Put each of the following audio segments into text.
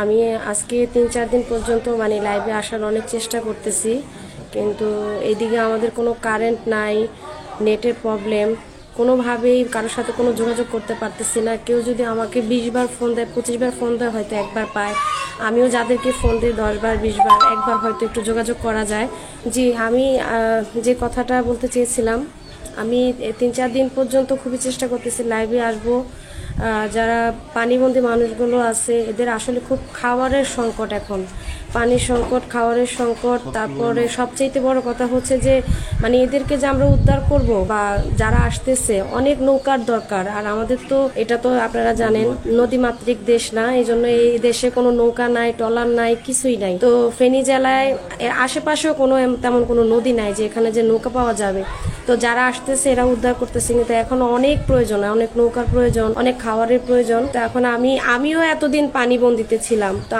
আমি আজকে ৩-৪ দিন পর্যন্ত মানে লাইভে আসার অনেক চেষ্টা করতেছি, কিন্তু এইদিকে আমাদের কোনো কারেন্ট নাই, নেটের প্রবলেম, কোনোভাবেই কারোর সাথে কোনো যোগাযোগ করতে পারতেছি না। কেউ যদি আমাকে 20 বার ফোন দেয়, 25 বার ফোন দেয়, হয়তো একবার পায়। আমিও যাদেরকে ফোন দিই 10 বার 20 বার, একবার হয়তো একটু যোগাযোগ করা যায়। জি, আমি যে কথাটা বলতে চেয়েছিলাম, আমি 3-4 দিন পর্যন্ত খুবই চেষ্টা করতেছি লাইভে আসবো। যারা পানিবন্দী মানুষগুলো আছে, এদের আসলে খুব খাবারের সংকট এখন, পানির সংকট, খাবারের সংকট। তারপরে সবচেয়ে বড় কথা হচ্ছে যে মানে এদেরকে যে আমরা উদ্ধার করব বা যারা আসতেছে, অনেক নৌকার দরকার। আর আমাদের তো এটা তো আপনারা জানেন নদীমাতৃক দেশ না, এই জন্য এই দেশে কোনো নৌকা নাই, ট্রলার নাই, কিছুই নাই। তো ফেনী জেলায় এর আশেপাশেও কোনো তেমন কোনো নদী নাই যে এখানে যে নৌকা পাওয়া যাবে। তো যারা আসতেছে এরা উদ্ধার করতেছে, কিন্তু এখনো অনেক প্রয়োজন, অনেক নৌকার প্রয়োজন, অনেক খাবারের প্রয়োজন। তো এখন আমিও এতদিন পানি বন্দিতে ছিলাম। তো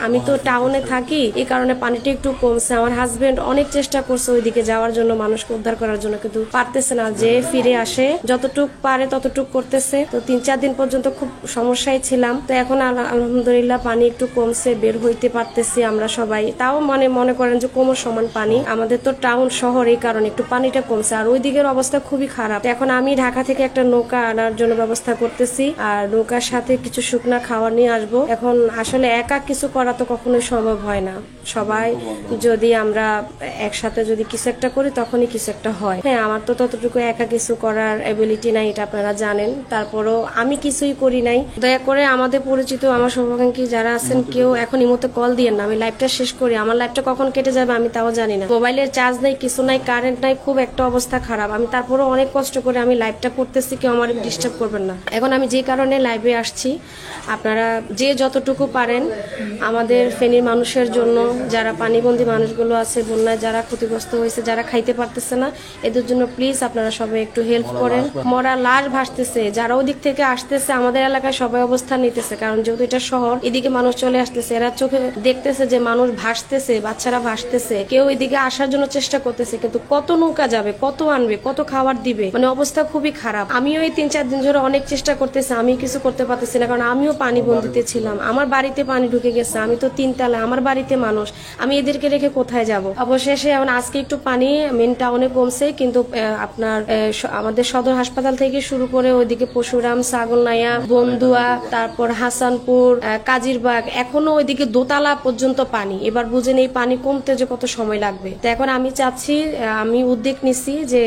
আমি তো টাউনে থাকি, এই কারণে পানিটা একটু কমছে। আমার হাজবেন্ড অনেক চেষ্টা করছে ওইদিকে যাওয়ার জন্য, মানুষকে উদ্ধার করার জন্য, কিন্তু পারতেছে না। যে ফিরে আসে যতটুক পারে ততটুক করতেছে। তো 3-4 দিন পর্যন্ত খুব সমস্যায় ছিলাম। তো এখন আলহামদুলিল্লাহ পানি একটু কমছে, বের হইতে পারতেছি আমরা সবাই। তাও মনে করেন যে কোমর সমান পানি। আমাদের তো টাউন শহর, এই কারণে একটু পানিটা কমছে, আর ওই দিকের অবস্থা খুবই খারাপ। এখন আমি ঢাকা থেকে একটা নৌকা আনার জন্য ব্যবস্থা করতেছি, আর নৌকার সাথে কিছু শুকনা খাবার নিয়ে আসবো। এখন আসলে একা কিছু করা তো কখনোই সম্ভব হয় না। সবাই যদি আমরা একসাথে যদি কিছু একটা করি, তখনই কিছু একটা হয়। হ্যাঁ, আমার তো ততটুকু একা কিছু করার এবিলিটি নাই, এটা আপনারা জানেন। তারপরও আমি কিছুই করি নাই। দয়া করে আমাদের পরিচিত, আমার শুভাকাঙ্ক্ষী যারা আছেন, কেউ এখন এই মুহূর্তে কল দিয়েন না। আমি লাইভটা শেষ করি, আমার লাইভটা কখন কেটে যাবে আমি তাও জানি না। মোবাইলের চার্জ নাই, কিছু নাই, কারেন্ট নাই, খুব একটা অবস্থা খারাপ। আমি তারপরও অনেক কষ্ট করে আমি লাইভটা করতেছি, কেউ আমার ডিস্টার্ব করবেন না। এখন আমি যে কারণে লাইভে আসছি, আপনারা যে যতটুকু পারেন আমাদের ফেনীর মানুষের জন্য, যারা পানিবন্দী মানুষগুলো আছে, বন্যায় যারা ক্ষতিগ্রস্ত হয়েছে, যারা খাইতে পারতেছে না, এদের জন্য প্লিজ আপনারা সবাই একটু হেল্প করেন। মরা লাশ ভাসতেছে, যারা ওদিক থেকে আসতেছে আমাদের এলাকায় সবাই অবস্থান নিতেছে, কারণ যেহেতু এটা শহর, এদিকে মানুষ চলে আসতেছে, এরা চোখে দেখতেছে যে মানুষ ভাসতেছে, বাচ্চারা ভাসতেছে, কেউ এদিকে আসার জন্য চেষ্টা করতেছে, কিন্তু কত নৌকা যাবে, কত আনবে, কত খাবার দিবে, মানে অবস্থা খুবই খারাপ। আমিও এই 3-4 দিন ধরে অনেক চেষ্টা করতেছি, আমি কিছু করতে পারতেছি না, কারণ আমিও পানি বন্দিতে ছিলাম। আমার বাড়িতে পানি ঢুকে গেছে, আমি তো 3 তলা, আমার বাড়িতে মানুষ, আমি এদেরকে রেখে কোথায় যাব? অবশেষে এখন আজকে একটু পানি মেন টাউনে কমছে, কিন্তু আপনার আমাদের সদর হাসপাতাল থেকে শুরু করে ওইদিকে পশুরাম, ছাগলনাইয়া, বন্দুয়া, তারপর হাসানপুর, কাজিরবাগ, এখনো ওইদিকে দোতলা পর্যন্ত পানি। এবার বুঝেন এই পানি কমতে যে কত সময় লাগবে। তো এখন আমি চাচ্ছি, আমি উদ্যোগ নিছি যে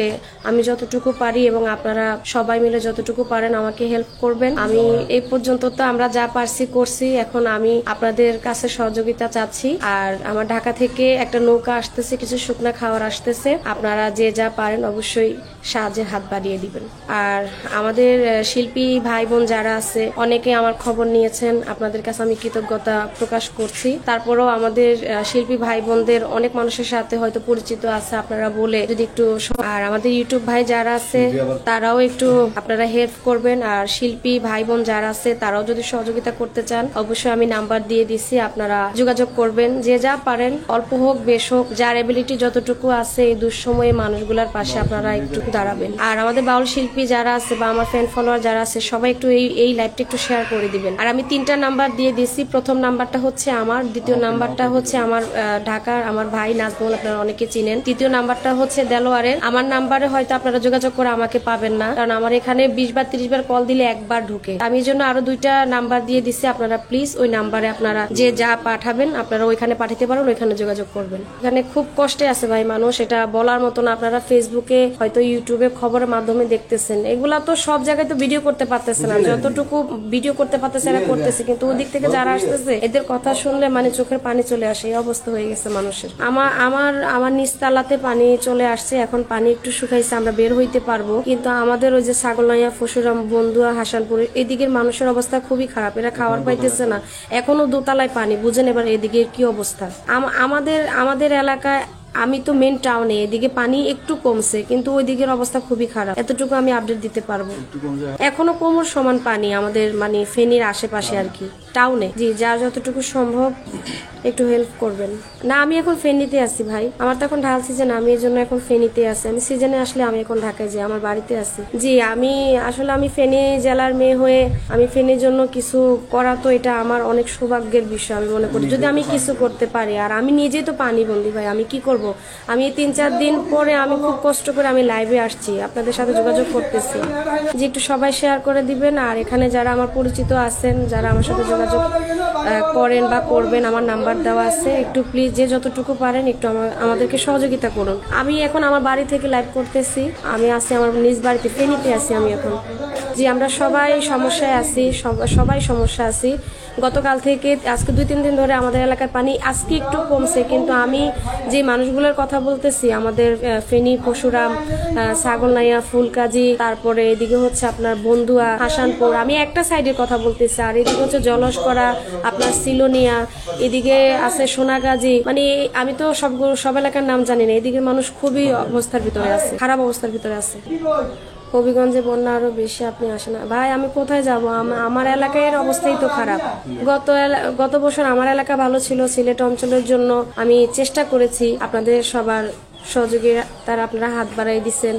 আমি যতটুকু পারি এবং আপনারা সবাই মিলে যতটুকু পারেন আমাকে হেল্প করবেন। আমি এই পর্যন্ত তো আমরা যা পারছি করছি, এখন আমি আপনাদের কাছে সহযোগিতা চাচ্ছি। আর আমার ঢাকা থেকে একটা নৌকা আসতেছে, কিছু শুকনা খাবার আসতেছে, আপনারা যে যা পারেন অবশ্যই সাহায্যের হাত বাড়িয়ে দিবেন। আর আমাদের শিল্পী ভাই বোন যারা আছে, অনেকে আমার খবর নিয়েছেন, আপনাদের কাছে আমি কৃতজ্ঞতা প্রকাশ করছি। তারপরেও আমাদের শিল্পী ভাই বোনদের অনেক মানুষের সাথে হয়তো পরিচিত আছে, আপনারা বলে যদি একটু, আর আমাদের ইউটিউব ভাই যারা আছে তারাও একটু আপনারা হেল্প করবেন। আর শিল্পী ভাই বোন যারা আছে তারাও যদি সহযোগিতা করতে চান, অবশ্যই আমি নাম্বার দিয়ে দিছি, আপনারা যোগাযোগ করবেন। যে যা পারেন, অল্প হোক বেশ হোক, যার এবিলিটি যতটুকু আছে, এই দুঃসময়ে মানুষগুলোর পাশে আপনারা একটু দাঁড়াবেন। আর আমাদের বাউল শিল্পী যারা আছে বা আমার ফ্যান ফলোয়ার যারা আছে, সবাই একটু এই লাইভটা একটু শেয়ার করে দিবেন। আর আমি 3টা নাম্বার দিয়ে দিছি। প্রথম নাম্বারটা হচ্ছে আমার, দ্বিতীয় নাম্বারটা হচ্ছে আমার ঢাকার আমার ভাই নাজমুল, আপনারা অনেকে চিনেন। তৃতীয় নাম্বারটা হচ্ছে দেলোয়ারের। আমার নাম্বারে হয়তো আপনারা যোগাযোগ করে আমাকে পাবেন না, কারণ আমার এখানে 20 বার 30 বার কল দিলে একবার ঢুকে। আমি এই জন্য আরো 2টা নাম্বার দিয়ে দিছি, আপনারা প্লিজ ওই নাম্বারে আপনারা যে যা পাঠাবেন আপনারা ওইখানে পাঠাতে পারেন, ওইখানে যোগাযোগ করবেন। এখানে খুব কষ্টে আছে ভাই মানুষ, এটা বলার মতো না। আপনারা ফেসবুকে হয়তো ইউটিউবে খবরের মাধ্যমে দেখতেছেন, এগুলা তো সব জায়গায় তো ভিডিও করতে পারতেছে না, যতটুকু ভিডিও করতে পারতেছে এরা করতেছে, কিন্তু ওদিক থেকে যারা আসতেছে এদের কথা শুনলে মানে চোখের পানি চলে আসে, এই অবস্থা হয়ে গেছে মানুষের। আমার নিচতলাতে পানি চলে আসছে, এখন পানি একটু শুকাইছে, আমরা বের হইতে পারবো, কিন্তু আমাদের ওই যে ছাগলনাইয়া, পশুরাম, বন্দুয়া, হাসানপুর, এদিকের মানুষের অবস্থা খুবই খারাপ, এরা খাবার পাইতেছে না, এখনো দোতলায় পানি, বুঝেন এবার এদিকে কি অবস্থা। আমাদের এলাকায় আমি তো মেন টাউনে, এদিকে পানি একটু কমছে কিন্তু ওই দিকের অবস্থা খুবই খারাপ, এতটুকু আমি আপডেট দিতে পারবো। এখনো কোমর সমান পানি আমাদের মানে ফেনীর আশেপাশে আর কি টাউনে। জি, যার যতটুকু সম্ভব একটু হেল্প করবেন। না, আমি এখন ফেনীতে আছি ভাই, আমার তো এখন ঢাল সিজন, আমি এই জন্য এখন ফেনীতে আছি। আমি সিজনে আসলে আমি এখন ঢাকায় যাই, আমার বাড়িতে আছি। জি, আমি আসলে আমি ফেনী জেলার মেয়ে হয়ে আমি ফেনীর জন্য কিছু করা, তো এটা আমার অনেক সৌভাগ্যের বিষয় আমি মনে করি, যদি আমি কিছু করতে পারি। আর আমি নিজেই তো পানি বন্দি ভাই, আমি কি করব। আমি 3-4 দিন পরে আমি খুব কষ্ট করে আমি লাইভে আসছি, আপনাদের সাথে যোগাযোগ করতেছি। যে একটু সবাই শেয়ার করে দিবেন। আর এখানে যারা আমার পরিচিত আছেন, যারা আমার সাথে যোগাযোগ করেন বা করবেন, আমার নাম্বার দেওয়া আছে, একটু প্লিজ যে যতটুকু পারেন একটু আমাদেরকে সহযোগিতা করুন। আমি এখন আমার বাড়ি থেকে লাইভ করতেছি, আমি আছি আমার নিজ বাড়িতে, ফেনীতে আছি আমি এখন। জি, আমরা সবাই সমস্যায় আছি, সবাই সমস্যা আছি। গতকাল থেকে আজকে 2-3 দিন ধরে আমাদের এলাকার পানি আজকে একটু কমছে, কিন্তু আমি যে মানুষগুলোর কথা বলতেছি, আমাদের ফেনী, পশুরাম, ছাগলনাইয়া, ফুলকাজি, তারপরে এদিকে হচ্ছে আপনার বন্ধুয়া, হাসানপুর, আমি একটা সাইডের কথা বলতেছি। আর এদিকে হচ্ছে জলস্করা, আপনার সিলোনিয়া, এদিকে আছে সোনাগাজী, মানে আমি তো সব এলাকার নাম জানি না। এদিকে মানুষ খুবই অবস্থার ভিতরে আছে, খারাপ অবস্থার ভিতরে আছে। হবিগঞ্জে বন্যা আরো বেশি, আপনি আসেন না ভাই, আমি কোথায় যাব? আমার এলাকার অবস্থাই তো খারাপ। গত বছর আমার এলাকা ভালো ছিল, সিলেট অঞ্চলের জন্য আমি চেষ্টা করেছি, আপনাদের সবার সহযোগিতার আপনারা হাত বাড়াই দিচ্ছেন,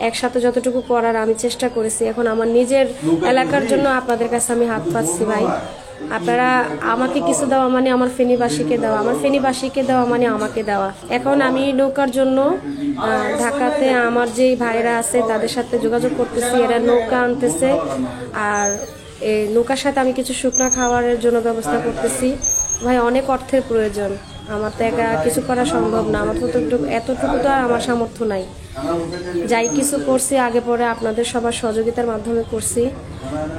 একসাথে যতটুকু করার আমি চেষ্টা করেছি। এখন আমার নিজের এলাকার জন্য আপনাদের কাছে আমি হাত পাচ্ছি ভাই। আপনারা আমাকে কিছু দেওয়া মানে আমার ফেনীবাসীকে দেওয়া, আমার ফেনীবাসীকে দেওয়া মানে আমাকে দেওয়া। এখন আমি নৌকার জন্য ঢাকাতে আমার যেই ভাইরা আছে তাদের সাথে যোগাযোগ করতেছি, এরা নৌকা আনতেছে। আর এই নৌকার সাথে আমি কিছু শুকনা খাবারের জন্য ব্যবস্থা করতেছি। ভাই, অনেক অর্থের প্রয়োজন, আমার তো একা কিছু করা সম্ভব না, আমার তো এতটুকু তো আর আমার সামর্থ্য নাই। যাই কিছু করছি আগে পরে আপনাদের সবার সহযোগিতার মাধ্যমে করছি,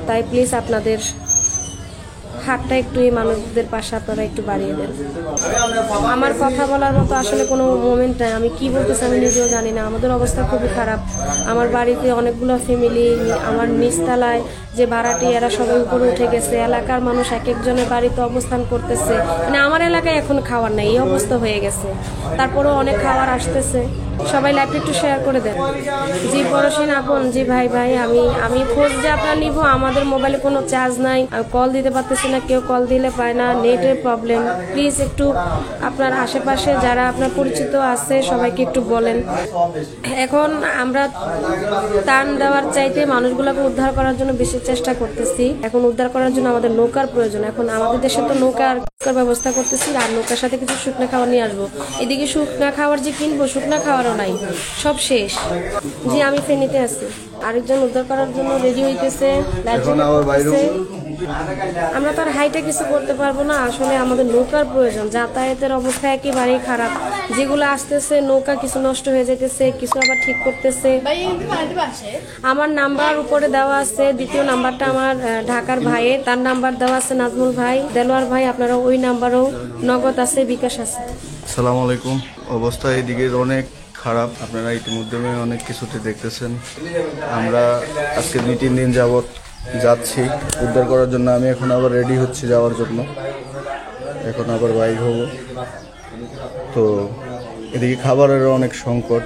তাই প্লিজ আপনাদের হাতটা একটু এই মানুষদের পাশে আপনারা একটু বাড়িয়ে দেন। আমার কথা বলার মতো আসলে কোনো মোমেন্ট নাই, আমি কি বলতেছি আমি নিজেও জানি না। আমাদের অবস্থা খুবই খারাপ, আমার বাড়িতে অনেকগুলো ফ্যামিলি, আমার নিচতলায় যে ভাড়াটি, এরা সবাই উপরে উঠে গেছে। এলাকার মানুষ এক একজনের বাড়িতে অবস্থান করতেছে, মানে আমার এলাকায় এখন খাওয়ার নাই, এই অবস্থা হয়ে গেছে। তারপরেও অনেক খাবার আসতেছে, সবাই লাইভটা একটু শেয়ার করে দেন। জি পরশিন আপন, জি ভাই আমি খোঁজ যে আপনার নিব, আমাদের মোবাইলে কোনো চার্জ নাই, কল দিতে পারতেছি না, কেউ কল দিলে পায় না, নেটের প্রবলেম। প্লিজ একটু আপনার আশেপাশে যারা আপনার পরিচিত আছে সবাইকে একটু বলেন। এখন আমরা টান দেওয়ার চাইতে মানুষগুলোকে উদ্ধার করার জন্য বেশি চেষ্টা করতেছি। এখন উদ্ধার করার জন্য আমাদের নৌকার প্রয়োজন। এখন আমাদের দেশে তো নৌকার ব্যবস্থা করতেছি, আর নৌকার সাথে কিছু শুকনা খাবার নিয়ে আসবো। এদিকে শুকনা খাবার যে কিনবো, শুকনা খাবারও নাই, সব শেষ। জি, আমি ফেনীতে আছি, আরেকজন উদ্ধার করার জন্য রেডি হইতেছে। আমরা তো আর হাইটে কিছু করতে পারবো না, আসলে আমাদের নৌকার প্রয়োজন। যাতায়াতের অবস্থা একেবারেই খারাপ, যেগুলো আসতেছে নৌকা কিছু নষ্ট হয়ে যেতেছে, কিছু আবার ঠিক করতেছে। আমার নাম্বার উপরে দেওয়া আছে, দ্বিতীয় নাম্বারটা আমার ঢাকার ভাইয়ের, তার নাম্বার দেওয়া আছে নাজমুল ভাই, দেলোয়ার ভাই, আপনারা ওই নাম্বারও নগদ আছে, বিকাশ আছে। আসসালামু আলাইকুম। অবস্থা এদিকে অনেক খারাপ, আপনারা ইতিমধ্যে অনেক কিছুতে দেখতেছেন। আমরা আজকে 2-3 দিন যাবৎ যাচ্ছি উদ্ধার করার জন্য। আমি এখন আবার রেডি হচ্ছি যাওয়ার জন্য, এখন আবার বাইক হব। তো এদিকে খাবারেরও অনেক সংকট।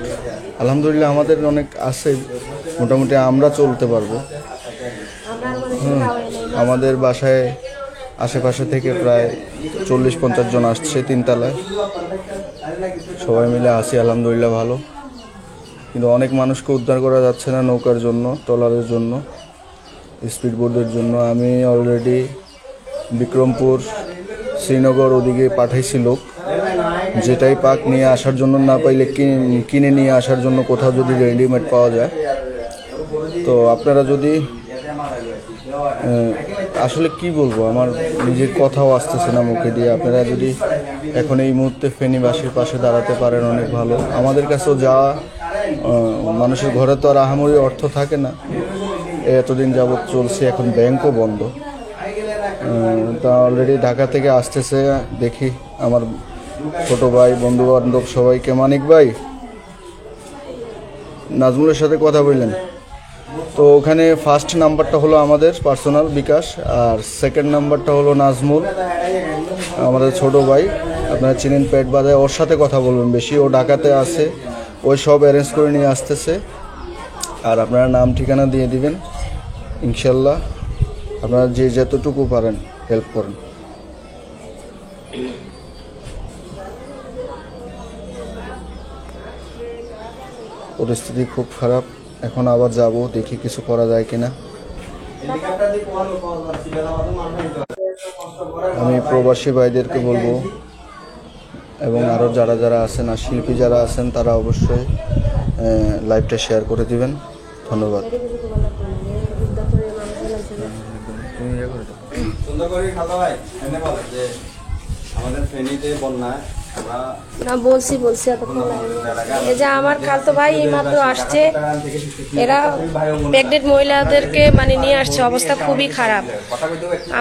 আলহামদুলিল্লাহ আমাদের অনেক আছে, মোটামুটি আমরা চলতে পারবো। আমাদের বাসায় আশেপাশে থেকে প্রায় 40-50 জন আসছে 3 তলায়, সবাই মিলে আসি আলহামদুলিল্লাহ ভালো। কিন্তু অনেক মানুষকে উদ্ধার করা যাচ্ছে না নৌকার জন্য, ট্রলারের জন্য, স্পিড বোটের জন্য। আমি অলরেডি বিক্রমপুর, শ্রীনগর ওদিকে পাঠাইছি লোক, যেটাই পাক নিয়ে আসার জন্য, না পাইলে কিনে নিয়ে আসার জন্য কোথাও যদি রেডিমেড পাওয়া যায়। তো আপনারা যদি আসলে কি বলবো, আমার নিজের কথাও আসতেছে না মুখে দিয়ে। আপনারা যদি এখন এই মুহূর্তে ফেনীবাসীর পাশে দাঁড়াতে পারেন অনেক ভালো। আমাদের কাছেও যা মানুষের ঘরে তো আর আহামরি অর্থ থাকে না, এতদিন যাবৎ চলছে, এখন ব্যাংকও বন্ধ। তা অলরেডি ঢাকা থেকে আসতেছে, দেখি আমার ছোট ভাই, বন্ধু বান্ধব সবাইকে। মানিক ভাই, নাজমুলের সাথে কথা বললেন তো, ওখানে ফার্স্ট নাম্বারটা হলো আমাদের পার্সোনাল বিকাশ, আর সেকেন্ড নাম্বারটা হলো নাজমুল, আমাদের ছোট ভাই, আপনারা চিনেন পেট বাঁধায়, ওর সাথে কথা বলবেন বেশি, ও ঢাকাতে আছে, ওই সব অ্যারেঞ্জ করে নিয়ে আসতেছে। আর আপনারা নাম ঠিকানা দিয়ে দিবেন, ইনশাল্লাহ আপনারা যে যতটুকু পারেন হেল্প করেন। পরিস্থিতি খুব খারাপ, এখন আবার যাব, দেখি কিছু করা যায় কিনা। আমি প্রবাসী ভাইদেরকে বলবো এবং আরও যারা যারা আছেন আর শিল্পী যারা আছেন তারা অবশ্যই লাইভটা শেয়ার করে দিবেন। ধন্যবাদ। সুন্দর করে খাতা ভাই এনে বলে যে আমাদের ফেনীতে বন্যায় না বলছি এই যে আমার খালতো ভাই এইমাত্র আসছে, এরা প্রেগনেন্ট মহিলাদেরকে মানে নিয়ে আসছে, অবস্থা খুবই খারাপ।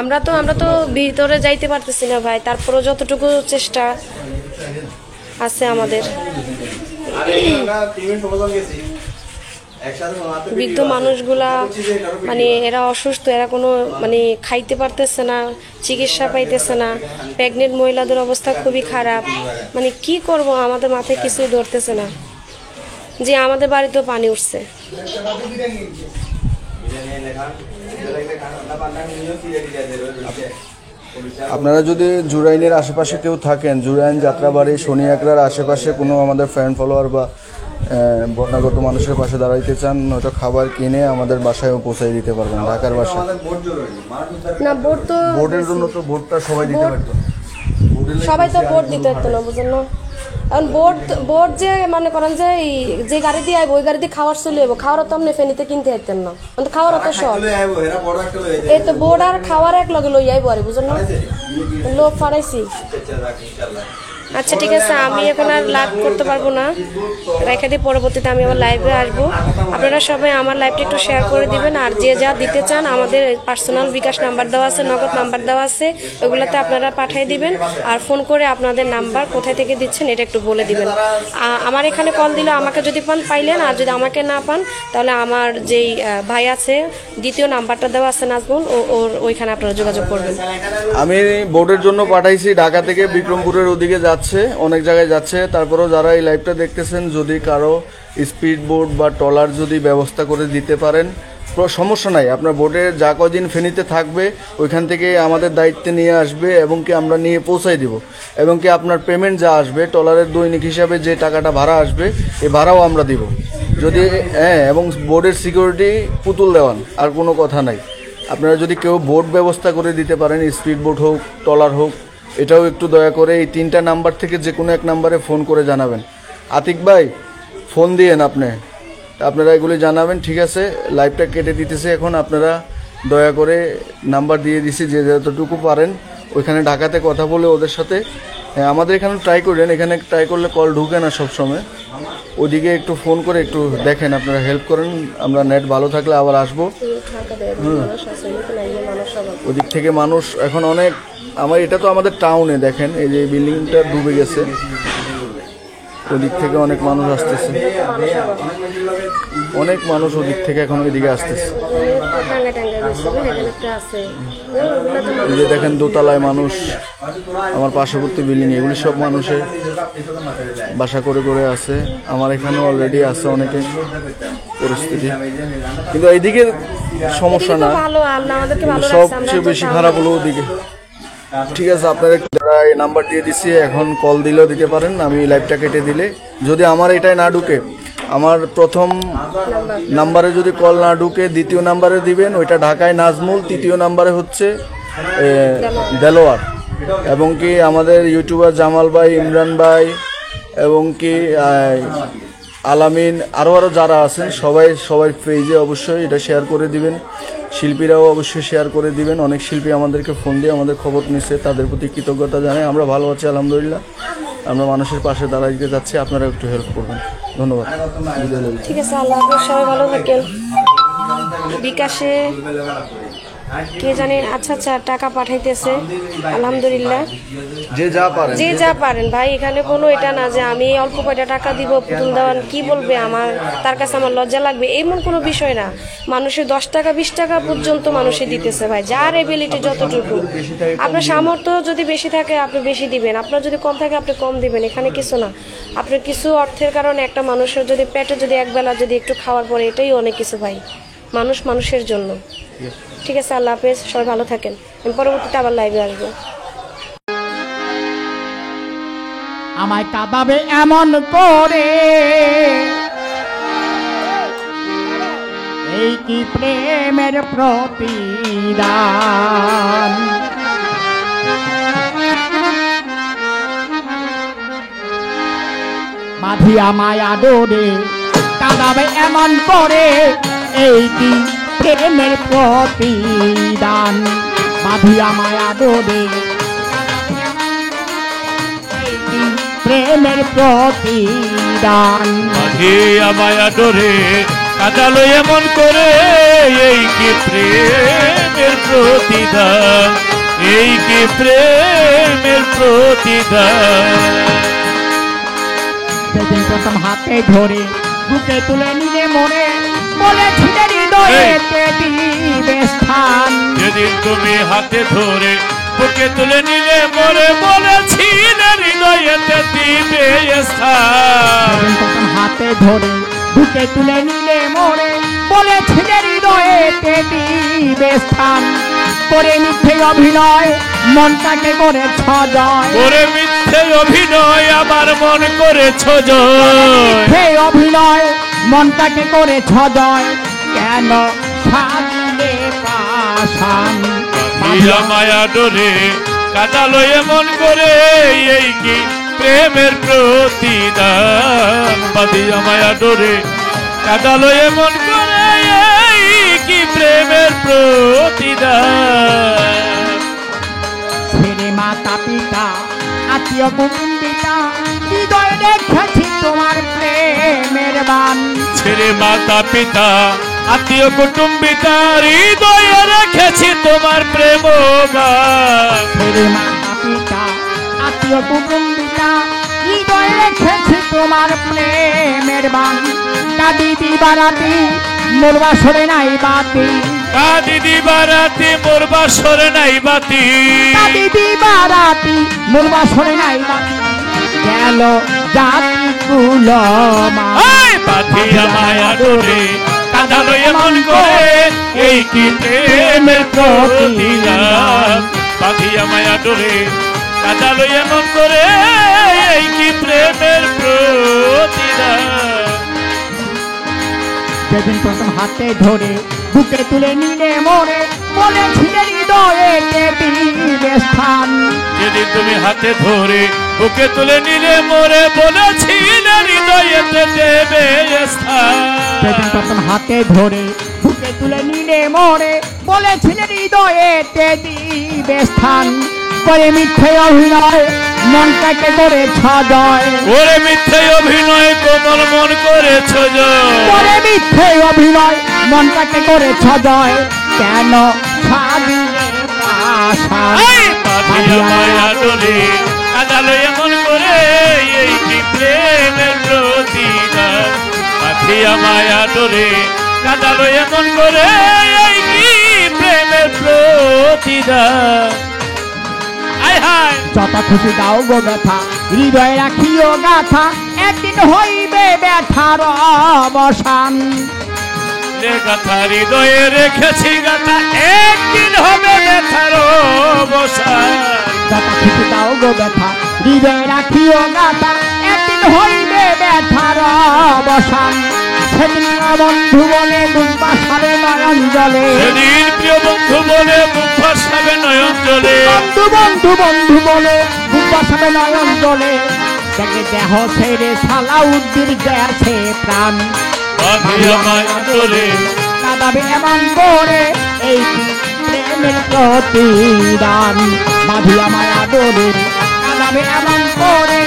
আমরা তো ভিতরে যাইতে পারতেছি না ভাই, তারপরও যতটুকু চেষ্টা আছে আমাদের। বৃদ্ধ মানুষগুলা মানে এরা অসুস্থ, এরা কোনো মানে খাইতে পারতেছে না, চিকিৎসা পাইতেছে না। প্রেগনেন্ট মহিলাদের অবস্থা খুবই খারাপ, মানে কি করব আমাদের মাথায় কিছুই ধরতেছে না। যে আমাদের বাড়িতেও পানি উঠছে। আপনারা যদি জুরাইনের আশেপাশে কেউ থাকেন, জুরাইন, যাত্রাবাড়ি, শনি একরার আশেপাশে কোনো আমাদের ফ্যান ফলোয়ার বা বন্যাগত মানুষের পাশে দাঁড়াইতে চান, হয়তো খাবার কিনে আমাদের বাসায়ও পৌঁছাই দিতে পারবেন, ঢাকার বাসায়। না বোট তো বোর্ডের জন্য তো বোর্ডটা সবাই দিতে পারতো, সবাই তো বোট দিতে পারতো না, বুঝলেন না? এখন বোট যে মনে করেন যে গাড়ি দিয়ে আইব ওই গাড়ি দিয়ে খাওয়ার চলে যাবো, খাওয়ার তো আপনি ফেনীতে কিনতে পারতেন না, খাওয়ার তো সব এই তো বোট আর খাওয়ার এক লগে লই আইব, আরে বুঝলেন না? লোক ফাড়াইছি। আচ্ছা ঠিক আছে, আমি এখন আর লাইভ করতে পারবো না, রেখে দিয়ে পরবর্তীতে আমি আবার লাইভে আসবো। আপনারা সবাই আমার লাইভটা একটু শেয়ার করে দিবেন। আর যে যা দিতে চান আমাদের পার্সোনাল বিকাশ নাম্বার দেওয়া আছে, নগদ নাম্বার দেওয়া আছে, ওগুলোতে আপনারা পাঠিয়ে দিবেন। আর ফোন করে আপনাদের নাম্বার কোথায় থেকে দিচ্ছেন এটা একটু বলে দিবেন। আমার এখানে কল দিলে আমাকে যদি পাইলেন, আর যদি আমাকে না পান তাহলে আমার যেই ভাই আছে দ্বিতীয় নাম্বারটা দেওয়া আছে নাজমুল, ওর ওইখানে আপনারা যোগাযোগ করবেন। আমি বোর্ডের জন্য পাঠাইছি, ঢাকা থেকে বিক্রমপুরের ওদিকে যাচ্ছে, অনেক জায়গায় যাচ্ছে। তারপরেও যারা এই লাইভটা দেখতেছেন, যদি কারো স্পিড বোট বা ট্রলার যদি ব্যবস্থা করে দিতে পারেন, সমস্যা নাই, আপনার বোটে যা কদিন ফেনীতে থাকবে ওইখান থেকে আমাদের দায়িত্বে নিয়ে আসবে এবং কি আমরা নিয়ে পৌঁছাই দিব, এবং কি আপনার পেমেন্ট যা আসবে ট্রলারের দৈনিক হিসাবে যে টাকাটা ভাড়া আসবে এই ভাড়াও আমরা দিব যদি, এবং বোর্ডের সিকিউরিটি পুতুল দেওয়ান, আর কোনো কথা নাই। আপনারা যদি কেউ বোট ব্যবস্থা করে দিতে পারেন, স্পিড বোট হোক, ট্রলার হোক, এটাও একটু দয়া করে এই 3টা নাম্বার থেকে যে কোনো এক নাম্বারে ফোন করে জানাবেন। আতিক ভাই ফোন দিয়েন আপনারা এগুলি জানাবেন, ঠিক আছে? লাইভটা কেটে দিতেছে এখন, আপনারা দয়া করে নাম্বার দিয়ে দিছি, যে যতটুকু পারেন ওইখানে ঢাকাতে কথা বলে ওদের সাথে, আমাদের এখানে ট্রাই করেন, এখানে ট্রাই করলে কল ঢুকে না সবসময়, ওদিকে একটু ফোন করে একটু দেখেন, আপনারা হেল্প করেন। আমরা নেট ভালো থাকলে আবার আসবো। ওদিক থেকে মানুষ এখন অনেক, এটা তো আমাদের টাউনে দেখেন, এই যে বিল্ডিংটা ডুবে গেছে, ওদিক থেকে অনেক মানুষ আসতেছে, অনেক মানুষ ওদিক থেকে এখন ওইদিকে আসতেছে। এই যে দেখেন দোতলায় মানুষ, আমার পার্শ্ববর্তী বিল্ডিং, এগুলি সব মানুষের বাসা করে করে আছে। আমার এখানে অলরেডি আছে অনেকে পরিস্থিতি, কিন্তু এইদিকে সমস্যা না, সবচেয়ে বেশি খারাপ হলো ওদিকে। ঠিক আছে, আপনারা এই নাম্বার দিয়ে দিচ্ছি, এখন কল দিলেও দিতে পারেন। আমি লাইভটা কেটে দিলে যদি আমার এটাই না ঢুকে, আমার প্রথম নাম্বারে যদি কল না ঢুকে দ্বিতীয় নাম্বারে দিবেন, ওইটা ঢাকায় নাজমুল, তৃতীয় নাম্বারে হচ্ছে দেলোয়ার, এবং কি আমাদের ইউটিউবার জামাল ভাই, ইমরান ভাই, এবং কি আলামিন, আরও যারা আছেন সবাই পেজে অবশ্যই এটা শেয়ার করে দিবেন। শিল্পীরাও অবশ্যই শেয়ার করে দিবেন। অনেক শিল্পী আমাদেরকে ফোন দিয়ে আমাদের খবর নিচ্ছে, তাদের প্রতি কৃতজ্ঞতা জানাই। আমরা ভালো আছি আলহামদুলিল্লাহ, আমরা মানুষের পাশে দাঁড়াইতে যাচ্ছি, আপনারা একটু হেল্প করবেন। ধন্যবাদ। ঠিক আছে, আল্লাহ হাফেজ, সবাই ভালো থাকেন। বিকাশে কে জানে। আচ্ছা আচ্ছা, টাকা পাঠাইতেছে, আলহামদুলিল্লাহ। যে যা পারে যে যা পারেন ভাই, এখানে কোনো এটা না যে আমি অল্প কয়টা টাকা দিব পুতুল দেওয়ান কি বলবে আমার, তার কাছে আমার লজ্জা লাগবে, এমন কোনো বিষয় না। মানুষের 10 টাকা 20 টাকা পর্যন্ত মানুষে দিতেছে ভাই, যার এবিলিটি যতটুকু। আপনার সামর্থ্য যদি বেশি থাকে আপনি বেশি দিবেন, আপনার যদি কম থাকে আপনি কম দিবেন, এখানে কিছু না। আপনার কিছু অর্থের কারণে একটা মানুষের যদি পেটে যদি একবেলা যদি একটু খাওয়ার পরে, এটাই অনেক কিছু ভাই। মানুষ মানুষের জন্য। ঠিক আছে, আল্লাহ হাফেজ, সবাই ভালো থাকেন। আমি পরবর্তীতে আবার লাইভে আসবো। আমায় কাঁদাবে এমন করে, এই কি প্রেমের প্রতিদান। মাঝি আমায় আদরে কাঁদাবে এমন করে, এই কি প্রেমের প্রতিদান। মাঝি আমায় আদরে প্রেমের প্রতিদান। মাঝি আমায় আদরে কাঁদালো এমন করে, এই কি প্রেমের প্রতিদান, এই কি প্রেমের প্রতিদান। সেদিন প্রথম হাতে ধরে বুকে তুলে নিলে মনে, বলেছিলে হৃদয়েতে দিবে স্থান। যেদিন তুমি হাতে ধরে বুকে তুলে নিলে মরে, বলেছিলে হৃদয়েতে দিবে স্থান। সেদিন প্রথম হাতে ধরে বুকে তুলে নিলে মনে, বলেছিলে হৃদয়েতে দিবে স্থান। করে মিথ্যে অভিনয় মনটাকে করেছ জয়, করে মিথ্যে অভিনয় আমার মন করেছ জয়। মিথ্যে অভিনয় মনটাকে করেছ জয়, কেন সাজিলে পাষাণ। মাঝিয়া মায়া ডোরে কাঁদালো এমন করে, এই কি প্রেমের প্রতিদান। বাঁধিয়া মায়া ডোরে কাঁদালো এমন করে, এই কি প্রেমের প্রতিদান। ছেড়ে মাতা পিতা আত্মীয় কুটুম্বিতা, হৃদয়ে রেখেছি তোমার প্রেমের বান। ছেড়ে মাতা পিতা আত্মীয় কুটুম্বিতা, হৃদয়ে রেখেছি তোমার প্রেম গান। ছেড়ে মাতা পিতা আত্মীয় কুটুম্বিতা, হৃদয়ে রেখেছি তোমার প্রেমের বান। কাঁদি দিবারাতি মোর বাসরে নাই বাতি, কাঁদি দিবারাতি মোর বাসরে নাই বাতি। কাঁদি দিবারাতি মোর বাসরে নাই বাতি, গেল জাতি কুলমা। বাঁধিয়া মায়া ডোরে কাঁদালো এমন করে, এই কি প্রেমের প্রতিদান। বাঁধিয়া মায়া ডোরে কাঁদালো এমন করে, এই কি প্রেমের প্রতিদান। সেদিন প্রথম হাতে ধরে বুকে তুলে নিলে মরে, বলেছিলে হৃদয়েতে দিবে স্থান। যেদিন তুমি হাতে ধরে বুকে তুলে নিলে মোরে, বলেছিলে হৃদয়েতে দেবে স্থান। সেদিন প্রথম হাতে ধরে বুকে তুলে নিলে মরে, বলেছিলে হৃদয়েতে দিবে স্থান। করে মিথ্যে অভিনয় মনটাকে করেছ জয়, ওরে মিথ্যে অভিনয় কোমল মন করেছ জয়। করে মিথ্যে অভিনয় মনটাকে করেছ জয়, কেন সাজিলে পাষাণ। বাঁধিয়া মায়া ডোরে কাঁদালো এমন করে, এই কি প্রেমের প্রতিদান। বাঁধিয়া মায়া ডোরে কাঁদালো এমন করে, এই কি প্রেমের প্রতিদান। হায় হায় যত খুশি দাও গো ব্যথা, হৃদয়ে রাখিও গাথা, একদিন হইবে ব্যথার অবসান। রে গাথা হৃদয়ে রেখেছি গাথা, একদিন হবে ব্যথার অবসান। যত খুশি দাও গো ব্যথা, হৃদয়ে রাখিও গাথা, একদিন হইবে ব্যথার অবসান। সেদিন বন্ধু বলে বুক বাসাবে নয়ন জলে, সেদিন প্রিয় বন্ধু বলে মুখ ভাসাবে নয়ন জলে। বন্ধু বন্ধু বন্ধু বলে বুক বাসাবে নয়ন জলে, দেখে দেহ ছেড়ে সালাউদ্দিন গেছে প্রাণ। বাঁধিয়া মায়া ডোরে কাঁদাবে এমন করে, এই কি প্রেমের প্রতিদান। বাঁধিয়া মায়া ডোরে কাঁদাবে এমন করে,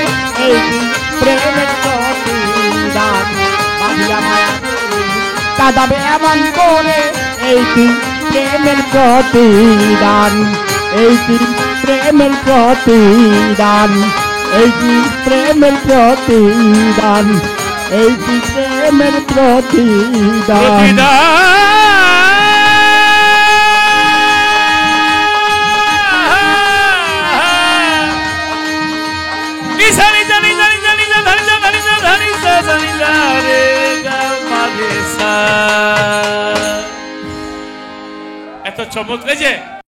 এই কি প্রেমের প্রতিদান। বাঁধিয়া মায়া ডোরে কাঁদাবে এমন করে, এই কি প্রেমের প্রতিদান, এইটি প্রেমের প্রতিদান, এইটি প্রেমের প্রতিদান, এইটি প্রেমের প্রতিদান। এত চমক, এই যে